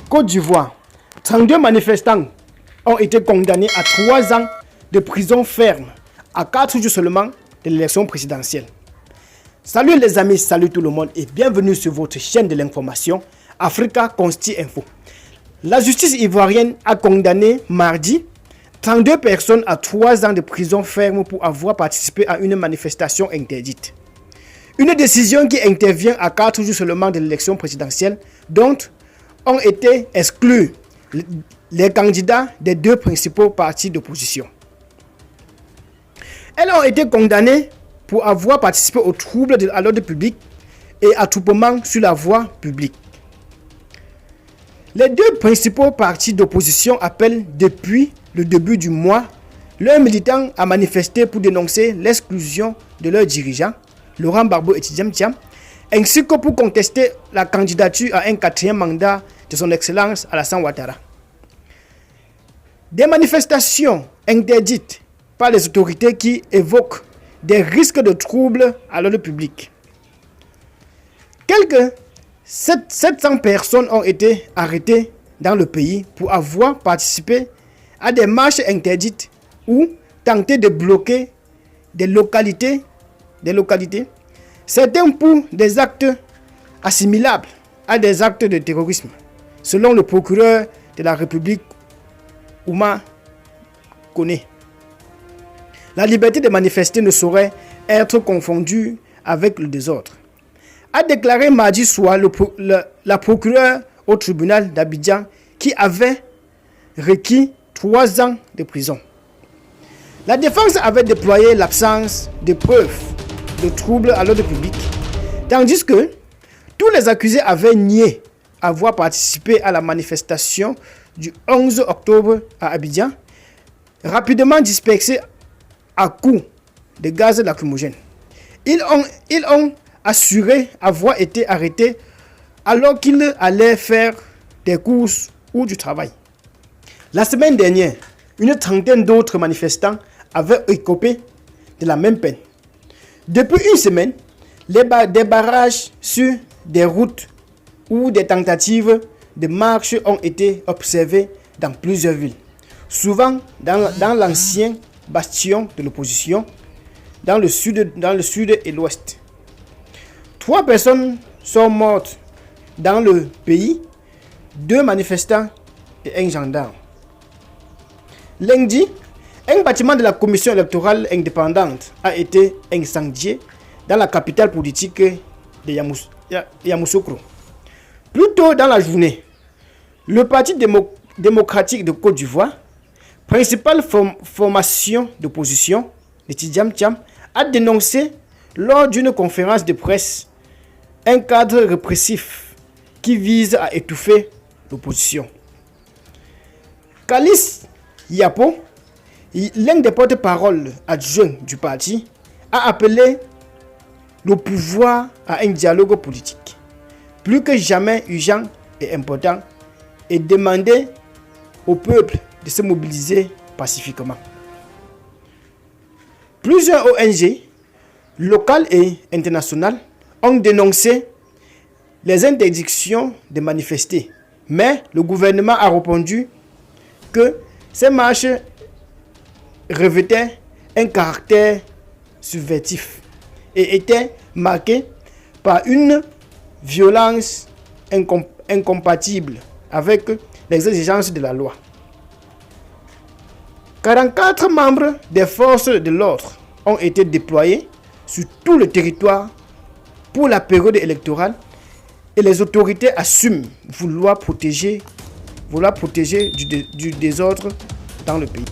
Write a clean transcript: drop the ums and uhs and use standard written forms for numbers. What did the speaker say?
Côte d'Ivoire, 32 manifestants ont été condamnés à 3 ans de prison ferme à 4 jours seulement de l'élection présidentielle. Salut les amis, salut tout le monde et bienvenue sur votre chaîne de l'information Africa Consti Info. La justice ivoirienne a condamné mardi 32 personnes à 3 ans de prison ferme pour avoir participé à une manifestation interdite. Une décision qui intervient à 4 jours seulement de l'élection présidentielle dont ont été exclus les candidats des 2 principaux partis d'opposition. Elles ont été condamnées pour avoir participé aux troubles à l'ordre public et attroupement sur la voie publique. Les 2 principaux partis d'opposition appellent depuis le début du mois leurs militants à manifester pour dénoncer l'exclusion de leurs dirigeants, Laurent Gbagbo et Tidjam Thiam, ainsi que pour contester la candidature à un 4e mandat de son Excellence Alassane Ouattara. Des manifestations interdites par les autorités qui évoquent des risques de troubles à l'ordre public. Quelques 700 personnes ont été arrêtées dans le pays pour avoir participé à des marches interdites ou tenté de bloquer des localités, certains pour des actes assimilables à des actes de terrorisme, selon le procureur de la République, Oumar Koné. La liberté de manifester ne saurait être confondue avec le désordre, a déclaré mardi soir la procureure au tribunal d'Abidjan qui avait requis 3 ans de prison. La défense avait déployé l'absence de preuves de troubles à l'ordre public, tandis que tous les accusés avaient nié avoir participé à la manifestation du 11 octobre à Abidjan, rapidement dispersés à coups de gaz lacrymogène. Ils ont assuré avoir été arrêtés alors qu'ils allaient faire des courses ou du travail. La semaine dernière, une trentaine d'autres manifestants avaient écopé de la même peine. Depuis une semaine, des barrages sur des routes ou des tentatives de marche ont été observées dans plusieurs villes, souvent dans l'ancien bastion de l'opposition, dans le sud et l'ouest. 3 personnes sont mortes dans le pays, 2 manifestants et 1 gendarme. Lundi, un bâtiment de la commission électorale indépendante a été incendié dans la capitale politique de Yamoussoukro. Plus tôt dans la journée, le Parti démocratique de Côte d'Ivoire, principale formation d'opposition de Tidjam Thiam, a dénoncé lors d'une conférence de presse un cadre répressif qui vise à étouffer l'opposition. Kalis Yapo, l'un des porte-parole adjoints du parti, a appelé le pouvoir à un dialogue politique, plus que jamais urgent et important, et demandé au peuple de se mobiliser pacifiquement. Plusieurs ONG, locales et internationales, ont dénoncé les interdictions de manifester, mais le gouvernement a répondu que ces marches revêtaient un caractère subversif et étaient marquées par une violence incompatible avec les exigences de la loi. 44 membres des forces de l'ordre ont été déployés sur tout le territoire pour la période électorale et les autorités assument vouloir protéger du désordre dans le pays.